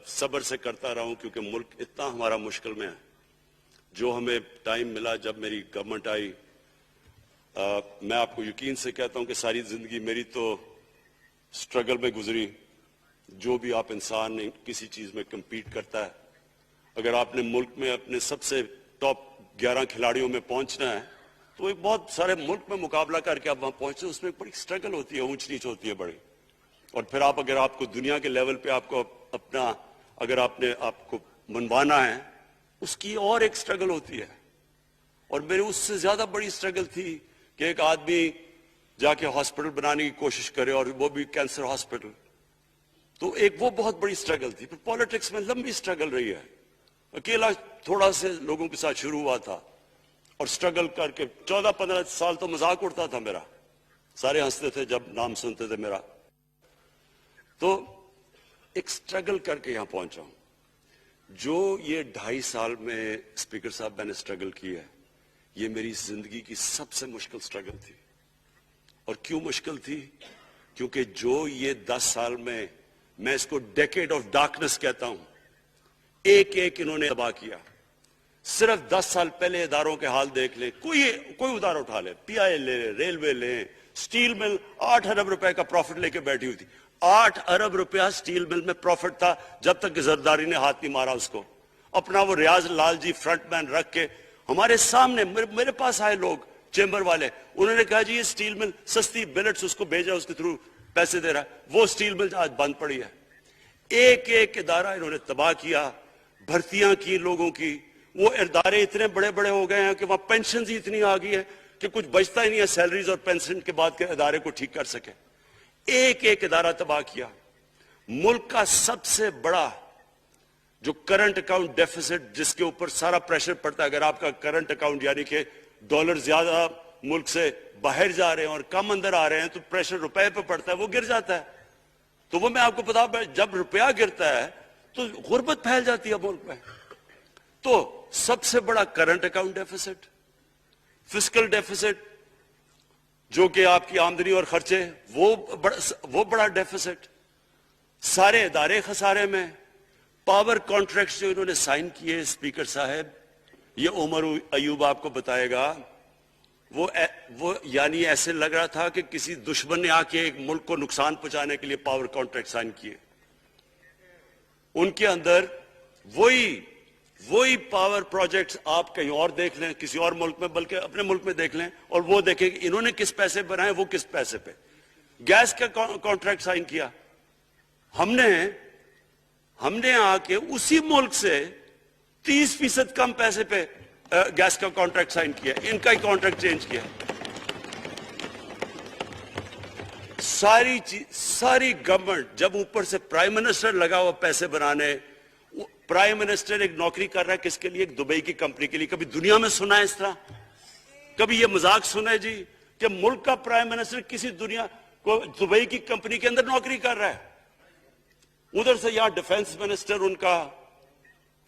صبر سے کرتا رہا ہوں کیونکہ ملک اتنا ہمارا مشکل میں ہے. جو ہمیں ٹائم ملا جب میری گورنمنٹ آئی, میں آپ کو یقین سے کہتا ہوں کہ ساری زندگی میری تو سٹرگل میں گزری. جو بھی آپ انسان کسی چیز میں کمپیٹ کرتا ہے, اگر آپ نے ملک میں اپنے سب سے ٹاپ 11 کھلاڑیوں میں پہنچنا ہے تو ایک بہت سارے ملک میں مقابلہ کر کے آپ وہاں پہنچتے ہیں, اس میں بڑی سٹرگل ہوتی ہے, اونچ نیچ ہوتی ہے بڑی. اور پھر اگر آپ کو دنیا کے لیول پہ آپ کو اپنا, اگر آپ نے آپ کو منوانا ہے, اس کی اور ایک سٹرگل ہوتی ہے. اور میرے اس سے زیادہ بڑی سٹرگل تھی کہ ایک آدمی جا کے ہاسپٹل بنانے کی کوشش کرے, اور وہ بھی کینسر ہاسپٹل. تو ایک وہ بہت بڑی سٹرگل تھی. پھر پالیٹکس میں لمبی سٹرگل رہی ہے, اکیلا تھوڑا سے لوگوں کے ساتھ شروع ہوا تھا, اور سٹرگل کر کے 14-15 سال تو مذاق اڑتا تھا میرا, سارے ہنستے تھے جب نام سنتے تھے میرا. تو ایک سٹرگل کر کے یہاں پہنچا ہوں. جو یہ 2.5 سال میں اسپیکر صاحب میں نے سٹرگل کی ہے, یہ میری زندگی کی سب سے مشکل سٹرگل تھی. اور کیوں مشکل تھی؟ کیونکہ جو یہ 10 سال میں اس کو ڈیکیڈ آف ڈارکنس کہتا ہوں, ایک ایک انہوں نے تباہ کیا. صرف 10 سال پہلے اداروں کے حال دیکھ لیں, کوئی ادارہ اٹھا لیں, پی آئی لے لیں, ریلوے لیں, سٹیل مل 8 ارب روپے کا پروفٹ لے کے بیٹھی ہوئی تھی. 8 ارب روپیہ سٹیل مل میں پروفٹ تھا جب تک کہ زرداری نے ہاتھ نہیں مارا اس کو. اپنا وہ ریاض لال جی فرنٹ مین رکھ کے ہمارے سامنے, میرے پاس آئے لوگ چیمبر والے, انہوں نے کہا جی یہ سٹیل مل سستی بلٹس اس کو بھیجا, اس کے تھرو پیسے دے رہا ہے. وہ سٹیل مل آج بند پڑی ہے. ایک ایک ادارہ انہوں نے تباہ کیا, بھرتیاں کی لوگوں کی. وہ ادارے اتنے بڑے بڑے ہو گئے ہیں کہ وہاں پینشنز ہی اتنی آ گئی ہے کہ کچھ بچتا ہی نہیں ہے سیلریز اور پینشن کے بعد کے ادارے کو ٹھیک کر سکے. ایک ایک ادارہ تباہ کیا. ملک کا سب سے بڑا جو کرنٹ اکاؤنٹ ڈیفیسٹ, جس کے اوپر سارا پریشر پڑتا ہے, اگر آپ کا کرنٹ اکاؤنٹ یعنی کہ ڈالر زیادہ ملک سے باہر جا رہے ہیں اور کم اندر آ رہے ہیں تو پریشر روپے پہ پڑتا ہے, وہ گر جاتا ہے. تو وہ میں آپ کو بتا, جب روپیہ گرتا ہے تو غربت پھیل جاتی ہے ملک میں. تو سب سے بڑا current account deficit, fiscal deficits جو کہ آپ کی آمدنی اور خرچے, وہ بڑا ڈیفیسٹ. سارے ادارے خسارے میں. پاور کانٹریکٹس جو انہوں نے سائن کیے اسپیکر صاحب, یہ عمر ایوب آپ کو بتائے گا, وہ یعنی ایسے لگ رہا تھا کہ کسی دشمن نے آ کے ایک ملک کو نقصان پہنچانے کے لیے پاور کانٹریکٹ سائن کیے. ان کے اندر وہی پاور پروجیکٹس آپ کہیں اور دیکھ لیں, کسی اور ملک میں, بلکہ اپنے ملک میں دیکھ لیں, اور وہ دیکھیں کہ انہوں نے کس پیسے بنائے, وہ کس پیسے پہ. گیس کا کانٹریکٹ سائن کیا ہم نے آ کے اسی ملک سے 30% کم پیسے پہ گیس کا کانٹریکٹ سائن کیا, ان کا ہی کانٹریکٹ چینج کیا. ساری گورنمنٹ جب اوپر سے پرائم منسٹر لگا ہوا پیسے بنانے, پرائم منسٹر ایک نوکری کر رہا ہے کس کے لیے, ایک دبئی کی کمپنی کے لیے. کبھی دنیا میں سنا ہے اس طرح؟ کبھی یہ مذاق سنا ہے جی کہ ملک کا پرائم منسٹر کسی دنیا کو دبئی کی کمپنی کے اندر نوکری کر رہا ہے. ادھر سے یہاں ڈیفنس منسٹر ان کا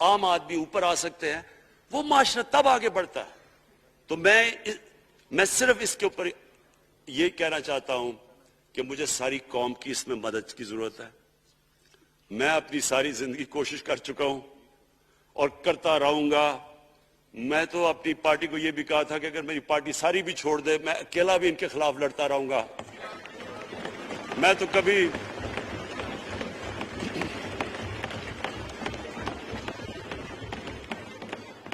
عام آدمی اوپر آ سکتے ہیں، وہ معاشرہ تب آگے بڑھتا ہے. تو میں صرف اس کے اوپر یہ کہنا چاہتا ہوں کہ مجھے ساری قوم کی اس میں مدد کی ضرورت ہے. میں اپنی ساری زندگی کوشش کر چکا ہوں اور کرتا رہوں گا. میں تو اپنی پارٹی کو یہ بھی کہا تھا کہ اگر میری پارٹی ساری بھی چھوڑ دے میں اکیلا بھی ان کے خلاف لڑتا رہوں گا. میں تو کبھی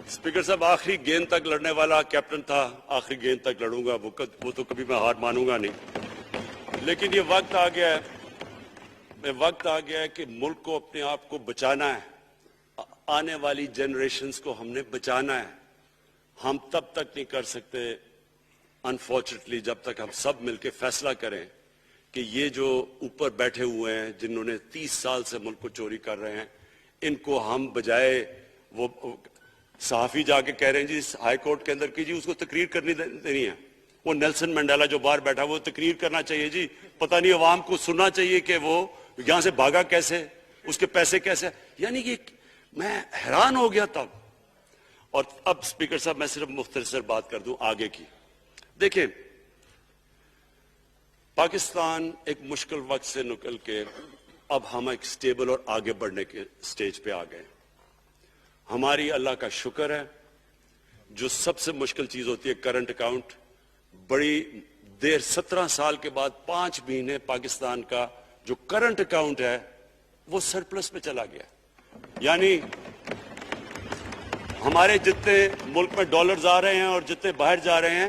اسپیکر صاحب آخری گیند تک لڑنے والا کیپٹن تھا. آخری گیند تک لڑوں گا، وہ تو کبھی میں ہار مانوں گا نہیں. لیکن یہ وقت آ گیا ہے کہ ملک کو اپنے آپ کو بچانا ہے. آنے والی جنریشنز کو ہم نے بچانا ہے. ہم تب تک نہیں کر سکتے انفارچونیٹلی جب تک ہم سب مل کے فیصلہ کریں کہ یہ جو اوپر بیٹھے ہوئے ہیں جنہوں نے 30 سال سے ملک کو چوری کر رہے ہیں، ان کو ہم بجائے وہ صحافی جا کے کہہ رہے ہیں جی ہائی کورٹ کے اندر کی جی اس کو تقریر کرنی دینی ہے. وہ نیلسن منڈیلا جو باہر بیٹھا وہ تقریر کرنا چاہیے جی. پتہ نہیں عوام کو سننا چاہیے کہ وہ یہاں سے بھاگا کیسے، اس کے پیسے کیسے. یعنی کہ میں حیران ہو گیا تب. اور اب اسپیکر صاحب میں صرف مختصر بات کر دوں آگے کی. دیکھیں پاکستان ایک مشکل وقت سے نکل کے اب ہم ایک سٹیبل اور آگے بڑھنے کے سٹیج پہ آ گئے. ہماری اللہ کا شکر ہے. جو سب سے مشکل چیز ہوتی ہے کرنٹ اکاؤنٹ، بڑی دیر 17 سال کے بعد 5 مہینے پاکستان کا جو کرنٹ اکاؤنٹ ہے وہ سرپلس میں چلا گیا. یعنی ہمارے جتنے ملک میں ڈالرز آ رہے ہیں اور جتنے باہر جا رہے ہیں،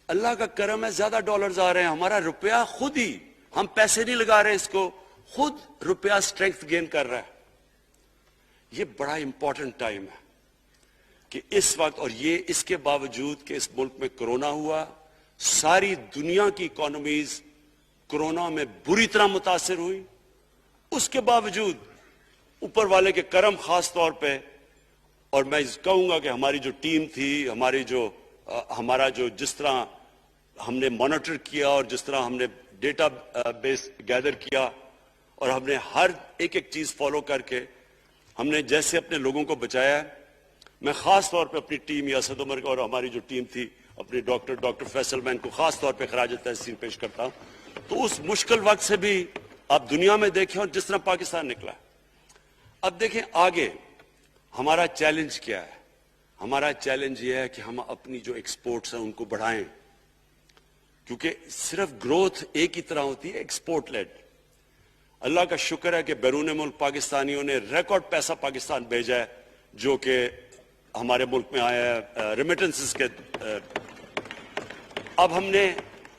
اللہ کا کرم ہے زیادہ ڈالرز آ رہے ہیں. ہمارا روپیہ خود ہی، ہم پیسے نہیں لگا رہے اس کو، خود روپیہ سٹرینگتھ گین کر رہا ہے. یہ بڑا امپورٹنٹ ٹائم ہے کہ اس وقت، اور یہ اس کے باوجود کہ اس ملک میں کرونا ہوا، ساری دنیا کی اکانومیز کرونا میں بری طرح متاثر ہوئی، اس کے باوجود اوپر والے کے کرم خاص طور پہ. اور میں کہوں گا کہ ہماری جو ٹیم تھی، ہمارا جو جس طرح ہم نے مانیٹر کیا اور جس طرح ہم نے ڈیٹا بیس گیدر کیا اور ہم نے ہر ایک چیز فالو کر کے ہم نے جیسے اپنے لوگوں کو بچایا ہے. میں خاص طور پہ اپنی ٹیم یاسد عمر اور ہماری جو ٹیم تھی اپنے ڈاکٹر فیصل مین کو خاص طور پہ خراج تحسین پیش کرتا ہوں. تو اس مشکل وقت سے بھی آپ دنیا میں دیکھیں اور جس طرح پاکستان نکلا. اب دیکھیں آگے ہمارا چیلنج کیا ہے. ہمارا چیلنج یہ ہے کہ ہم اپنی جو ایکسپورٹس ہیں ان کو بڑھائیں، کیونکہ صرف گروتھ ایک ہی طرح ہوتی ہے، ایکسپورٹ لیڈ. اللہ کا شکر ہے کہ بیرون ملک پاکستانیوں نے ریکارڈ پیسہ پاکستان بھیجا ہے جو کہ ہمارے ملک میں آیا ہے ریمیٹنسز کے. اب ہم نے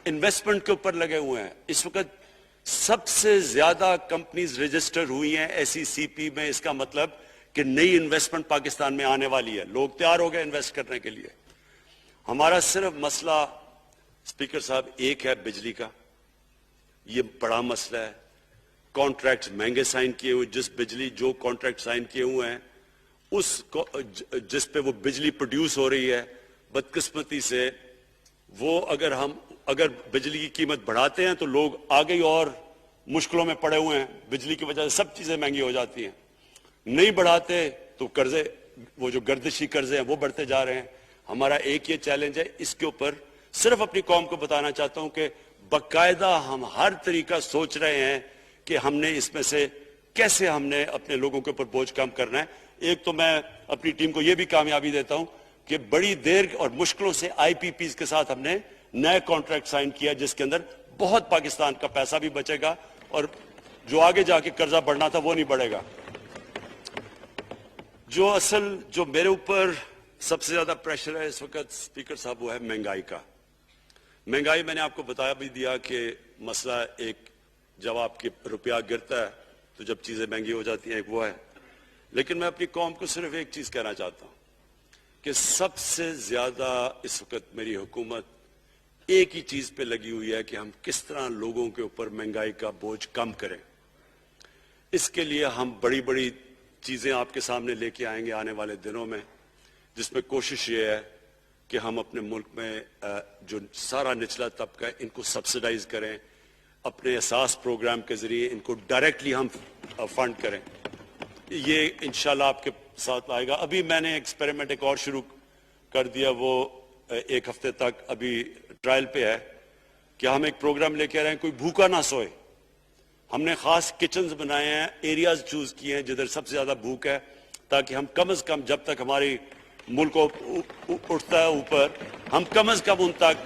انویسٹمنٹ کے اوپر لگے ہوئے ہیں. اس وقت سب سے زیادہ کمپنیز رجسٹر ہوئی ہیں SECP میں. اس کا مطلب کہ نئی انویسٹمنٹ پاکستان میں آنے والی ہے. لوگ تیار ہو گئے انویسٹ کرنے کے لیے. ہمارا صرف مسئلہ اسپیکر صاحب ایک ہے بجلی کا. یہ بڑا مسئلہ ہے. کانٹریکٹ مہنگے سائن کیے ہوئے، جو کانٹریکٹ سائن کیے ہوئے ہیں جس پہ وہ بجلی پروڈیوس ہو رہی ہے، بدقسمتی سے وہ اگر بجلی کی قیمت بڑھاتے ہیں تو لوگ آگے اور مشکلوں میں پڑے ہوئے ہیں. بجلی کی وجہ سے سب چیزیں مہنگی ہو جاتی ہیں. نہیں بڑھاتے تو قرضے، وہ جو گردشی قرضے ہیں وہ بڑھتے جا رہے ہیں. ہمارا ایک یہ چیلنج ہے. اس کے اوپر صرف اپنی قوم کو بتانا چاہتا ہوں کہ باقاعدہ ہم ہر طریقہ سوچ رہے ہیں کہ ہم نے اس میں سے کیسے ہم نے اپنے لوگوں کے اوپر بوجھ کم کرنا ہے. ایک تو میں اپنی ٹیم کو یہ بھی کامیابی دیتا ہوں کہ بڑی دیر اور مشکلوں سے IPPs کے ساتھ ہم نے نئے کانٹریکٹ سائن کیا جس کے اندر بہت پاکستان کا پیسہ بھی بچے گا اور جو آگے جا کے قرضہ بڑھنا تھا وہ نہیں بڑھے گا. جو میرے اوپر سب سے زیادہ پریشر ہے اس وقت اسپیکر صاحب وہ ہے مہنگائی کا. مہنگائی میں نے آپ کو بتایا بھی دیا کہ مسئلہ ایک جب آپ کے روپیہ گرتا ہے تو جب چیزیں مہنگی ہو جاتی ہیں ایک وہ ہے. لیکن میں اپنی قوم کو صرف ایک چیز کہنا چاہتا ہوں کہ سب سے زیادہ اس وقت میری حکومت ایک ہی چیز پہ لگی ہوئی ہے کہ ہم کس طرح لوگوں کے اوپر مہنگائی کا بوجھ کم کریں. اس کے لیے ہم بڑی بڑی چیزیں آپ کے سامنے لے کے آئیں گے آنے والے دنوں میں، جس میں کوشش یہ ہے کہ ہم اپنے ملک میں جو سارا نچلا طبقہ ہے ان کو سبسڈائز کریں. اپنے احساس پروگرام کے ذریعے ان کو ڈائریکٹلی ہم فنڈ کریں. یہ انشاءاللہ آپ کے ساتھ لائے گا. ابھی میں نے ایکسپیریمنٹ ایک اور شروع کر دیا, وہ ایک ہفتے تک ابھی ٹرائل پہ ہے, کہ ہم ایک پروگرام لے کے آ رہے ہیں کوئی بھوکا نہ سوئے. ہم نے خاص کچنز بنائے ہیں, ایریاز چوز کیے ہیں جدھر سب سے زیادہ بھوک ہے, تاکہ ہم کم از کم جب تک ہماری ملک اٹھتا ہے اوپر, ہم کم از کم ان تک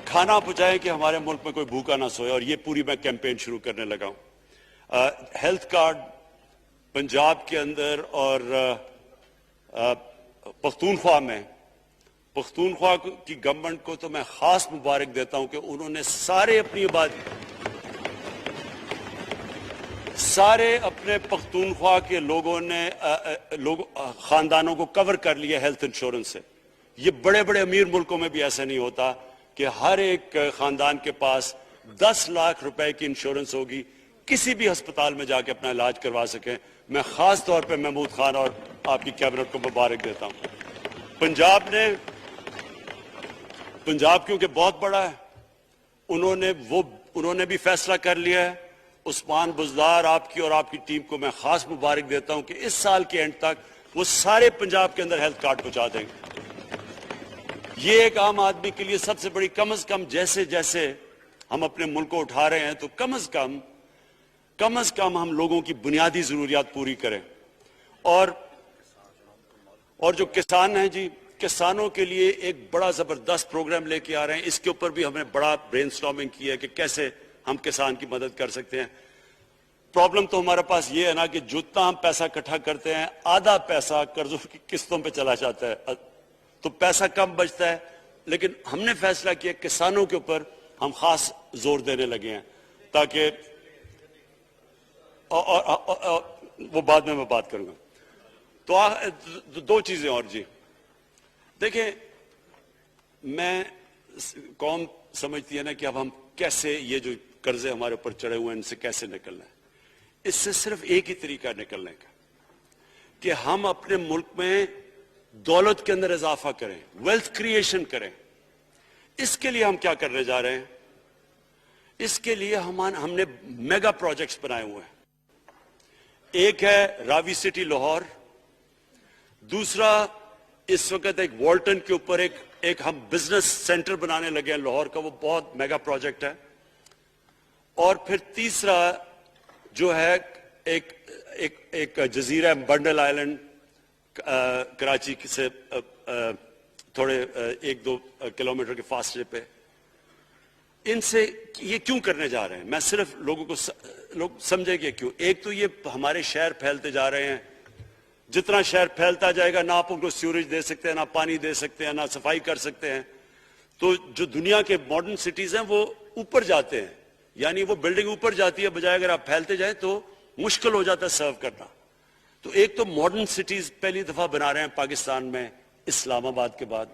کھانا پہنچائیں کہ ہمارے ملک میں کوئی بھوکا نہ سوئے. اور یہ پوری میں کیمپین شروع کرنے لگا ہوں. ہیلتھ کارڈ پنجاب کے اندر اور پختونخوا میں, پختونخوا کی گورنمنٹ کو تو میں خاص مبارک دیتا ہوں کہ انہوں نے سارے اپنے پختونخوا کے لوگوں نے خاندانوں کو کور کر لیا ہیلتھ انشورنس سے. یہ بڑے بڑے امیر ملکوں میں بھی ایسا نہیں ہوتا کہ ہر ایک خاندان کے پاس 10 لاکھ روپے کی انشورنس ہوگی, کسی بھی ہسپتال میں جا کے اپنا علاج کروا سکیں. میں خاص طور پہ محمود خان اور آپ کی کیبنٹ کو مبارک دیتا ہوں. پنجاب کیونکہ بہت بڑا ہے, انہوں نے بھی فیصلہ کر لیا ہے. عثمان بزدار آپ کی اور آپ کی ٹیم کو میں خاص مبارک دیتا ہوں کہ اس سال کے اینڈ تک وہ سارے پنجاب کے اندر ہیلتھ کارڈ پہنچا دیں گے. یہ ایک عام آدمی کے لیے سب سے بڑی, کم از کم جیسے جیسے ہم اپنے ملک کو اٹھا رہے ہیں تو کم از کم ہم لوگوں کی بنیادی ضروریات پوری کریں. اور جو کسان ہیں جی, کسانوں کے لیے ایک بڑا زبردست پروگرام لے کے آ رہے ہیں. اس کے اوپر بھی ہم نے بڑا برین سٹارمنگ کی ہے کہ کیسے ہم کسان کی مدد کر سکتے ہیں. پرابلم تو ہمارے پاس یہ ہے نا کہ جتنا ہم پیسہ اکٹھا کرتے ہیں, آدھا پیسہ قرضوں کی قسطوں پہ چلا جاتا ہے, تو پیسہ کم بچتا ہے. لیکن ہم نے فیصلہ کیا کسانوں کے اوپر ہم خاص زور دینے لگے ہیں, تاکہ وہ بعد میں بات کروں گا. تو 2 چیزیں اور جی. دیکھیں, میں قوم سمجھتی ہے نا کہ اب ہم کیسے یہ جو قرضے ہمارے اوپر چڑھے ہوئے ہیں ان سے کیسے نکلنا ہے. اس سے صرف ایک ہی طریقہ نکلنے کا کہ ہم اپنے ملک میں دولت کے اندر اضافہ کریں, ویلتھ کریشن کریں. اس کے لیے ہم کیا کرنے جا رہے ہیں؟ اس کے لیے ہم نے میگا پروجیکٹس بنائے ہوئے ہیں. ایک ہے راوی سٹی لاہور, دوسرا اس وقت ایک والٹن کے اوپر ایک ہم بزنس سینٹر بنانے لگے ہیں لاہور کا, وہ بہت میگا پروجیکٹ ہے. اور پھر تیسرا جو ہے ایک جزیرہ بنڈل آئلینڈ کراچی سے تھوڑے 1-2 کلومیٹر کے فاصلے پہ. ان سے یہ کیوں کرنے جا رہے ہیں, میں صرف لوگ سمجھے کہ کیوں. ایک تو یہ ہمارے شہر پھیلتے جا رہے ہیں, جتنا شہر پھیلتا جائے گا نہ آپ ان کو سیوریج دے سکتے ہیں, نہ پانی دے سکتے ہیں, نہ صفائی کر سکتے ہیں. تو جو دنیا کے ماڈرن سٹیز ہیں وہ اوپر جاتے ہیں, یعنی وہ بلڈنگ اوپر جاتی ہے, بجائے اگر آپ پھیلتے جائیں تو مشکل ہو جاتا ہے سرو کرنا. تو ایک تو ماڈرن سٹیز پہلی دفعہ بنا رہے ہیں پاکستان میں اسلام آباد کے بعد.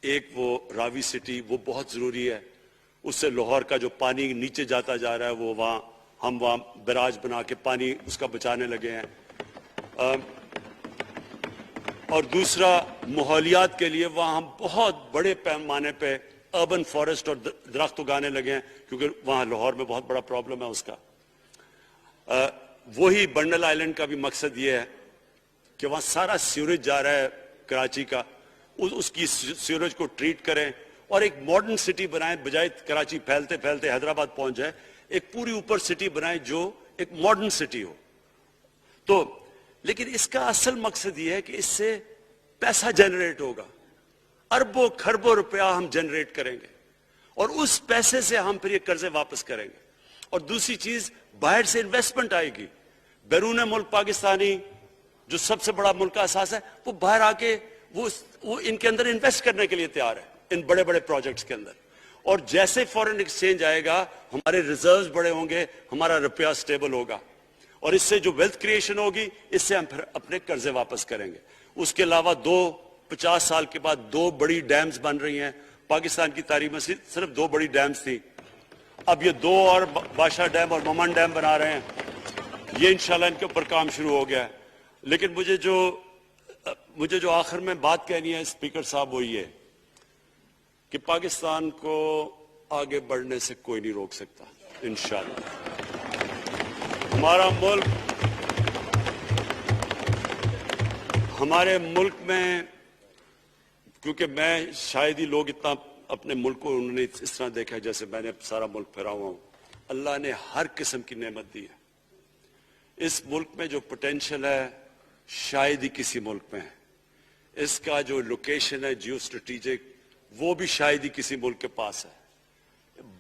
ایک وہ راوی سٹی, وہ بہت ضروری ہے. اس سے لاہور کا جو پانی نیچے جاتا جا رہا ہے وہ ہم وہاں بیراج بنا کے پانی اس کا بچانے لگے ہیں. اور دوسرا ماحولیات کے لیے وہاں ہم بہت بڑے پیمانے پہ اربن فارسٹ اور درخت اگانے لگے ہیں, کیونکہ وہاں لاہور میں بہت بڑا پرابلم ہے اس کا. وہی بنڈل آئلینڈ کا بھی مقصد یہ ہے کہ وہاں سارا سیوریج جا رہا ہے کراچی کا, اس کی سیوریج کو ٹریٹ کریں اور ایک ماڈرن سٹی بنائیں, بجائے کراچی پھیلتے پھیلتے حیدرآباد پہنچ جائے, ایک پوری اوپر سٹی بنائیں جو ایک ماڈرن سٹی ہو. تو لیکن اس کا اصل مقصد یہ ہے کہ اس سے پیسہ جنریٹ ہوگا, اربوں کھربوں روپیہ ہم جنریٹ کریں گے, اور اس پیسے سے ہم پھر یہ قرضے واپس کریں گے. اور دوسری چیز, باہر سے انویسٹمنٹ آئے گی. بیرون ملک پاکستانی جو سب سے بڑا ملک کا اساس ہے, وہ باہر آ کے وہ ان کے اندر انویسٹ کرنے کے لیے تیار ہے, ان بڑے بڑے پروجیکٹس کے اندر. اور جیسے فورن ایکسچینج آئے گا, ہمارے ریزروز بڑے ہوں گے, ہمارا روپیہ سٹیبل ہوگا, اور اس سے جو ویلتھ کریشن ہوگی اس سے ہم پھر اپنے قرضے واپس کریں گے. اس کے علاوہ 50 سال کے بعد 2 بڑی ڈیمز بن رہی ہیں. پاکستان کی تاریخ میں صرف 2 بڑی ڈیمز تھی, اب یہ 2 اور بادشاہ ڈیم اور ممن ڈیم بنا رہے ہیں. یہ انشاءاللہ ان کے اوپر کام شروع ہو گیا ہے. لیکن مجھے جو آخر میں بات کہنی ہے اسپیکر صاحب, وہ یہ کہ پاکستان کو آگے بڑھنے سے کوئی نہیں روک سکتا انشاءاللہ. ہمارا ملک ہمارے ملک میں کیونکہ میں شاید ہی لوگ اتنا اپنے ملک کو انہوں نے اس طرح دیکھا ہے جیسے میں نے سارا ملک پھرا ہوا ہوں. اللہ نے ہر قسم کی نعمت دی ہے. اس ملک میں جو پوٹینشل ہے شاید ہی کسی ملک میں ہے. اس کا جو لوکیشن ہے جیو اسٹریٹجک وہ بھی شاید ہی کسی ملک کے پاس ہے.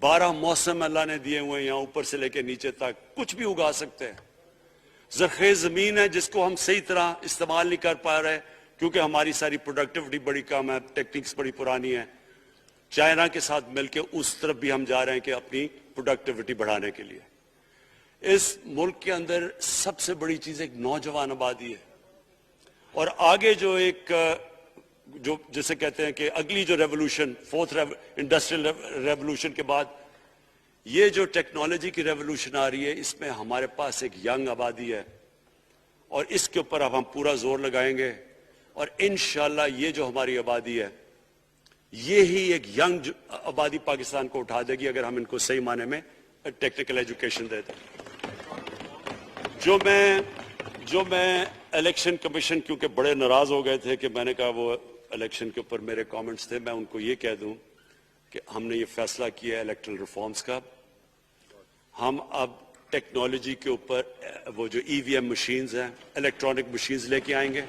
12 موسم اللہ نے دیے ہوئے ہیں یہاں اوپر سے لے کے نیچے تک کچھ بھی اگا سکتے ہیں. زرخیز زمین ہے جس کو ہم صحیح طرح استعمال نہیں کر پا رہے کیونکہ ہماری ساری پروڈکٹیوٹی بڑی کم ہے, ٹیکنیکس بڑی پرانی ہے. چائنا کے ساتھ مل کے اس طرف بھی ہم جا رہے ہیں کہ اپنی پروڈکٹیوٹی بڑھانے کے لیے. اس ملک کے اندر سب سے بڑی چیز ایک نوجوان آبادی ہے. اور آگے جو ایک جو جسے کہتے ہیں کہ اگلی جو ریولوشن 4th انڈسٹریل ریولوشن کے بعد یہ جو ٹیکنالوجی کی ریولوشن آ رہی ہے اس میں ہمارے پاس ایک ینگ آبادی ہے اور اس کے اوپر اب ہم پورا زور لگائیں گے اور انشاءاللہ یہ جو ہماری آبادی ہے یہی ایک ینگ آبادی پاکستان کو اٹھا دے گی اگر ہم ان کو صحیح معنی میں ٹیکنیکل ایجوکیشن دے دیں. جو میں الیکشن کمیشن کیونکہ بڑے ناراض ہو گئے تھے کہ میں نے کہا وہ الیکشن کے اوپر میرے کامنٹس تھے, میں ان کو یہ کہہ دوں کہ ہم نے یہ فیصلہ کیا ہے الیکٹرل ریفارمز کا. ہم اب ٹیکنالوجی کے اوپر وہ جو ای وی ایم مشینز ہیں الیکٹرانک مشینز لے کے آئیں گے.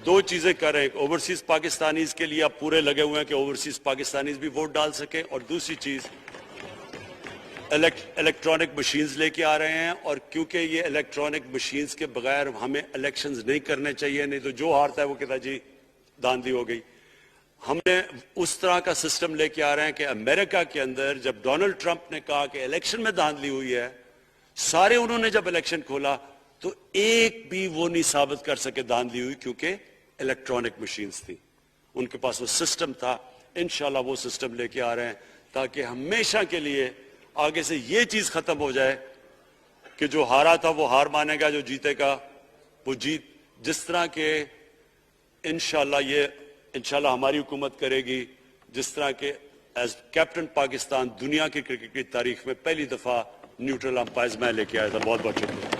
دو چیزیں کر رہے ہیں. اوورسیز پاکستانیز کے لیے آپ پورے لگے ہوئے ہیں کہ اوورسیز پاکستانیز بھی ووٹ ڈال سکیں, اور دوسری چیز الیکٹرانک مشینز لے کے آ رہے ہیں. اور کیونکہ یہ الیکٹرانک مشینز کے بغیر ہمیں الیکشنز نہیں کرنے چاہیے, نہیں تو جو ہارتا ہے وہ کہتا جی داندھی ہو گئی. ہم نے اس طرح کا سسٹم لے کے آ رہے ہیں کہ امریکہ کے اندر جب ڈونلڈ ٹرمپ نے کہا کہ الیکشن میں دھاندلی ہوئی ہے, سارے انہوں نے جب الیکشن کھولا تو ایک بھی وہ نہیں ثابت کر سکے دھاندلی ہوئی کیونکہ الیکٹرانک مشینز تھی, ان کے پاس وہ سسٹم تھا. انشاءاللہ وہ سسٹم لے کے آ رہے ہیں تاکہ ہمیشہ کے لیے آگے سے یہ چیز ختم ہو جائے کہ جو ہارا تھا وہ ہار مانے گا, جو جیتے گا وہ جیت. جس طرح کہ انشاءاللہ ہماری حکومت کرے گی, جس طرح کہ ایز کیپٹن پاکستان دنیا کی کرکٹ کی تاریخ میں پہلی دفعہ نیوٹرل امپائرز میں لے کے آیا تھا. بہت بہت شکریہ.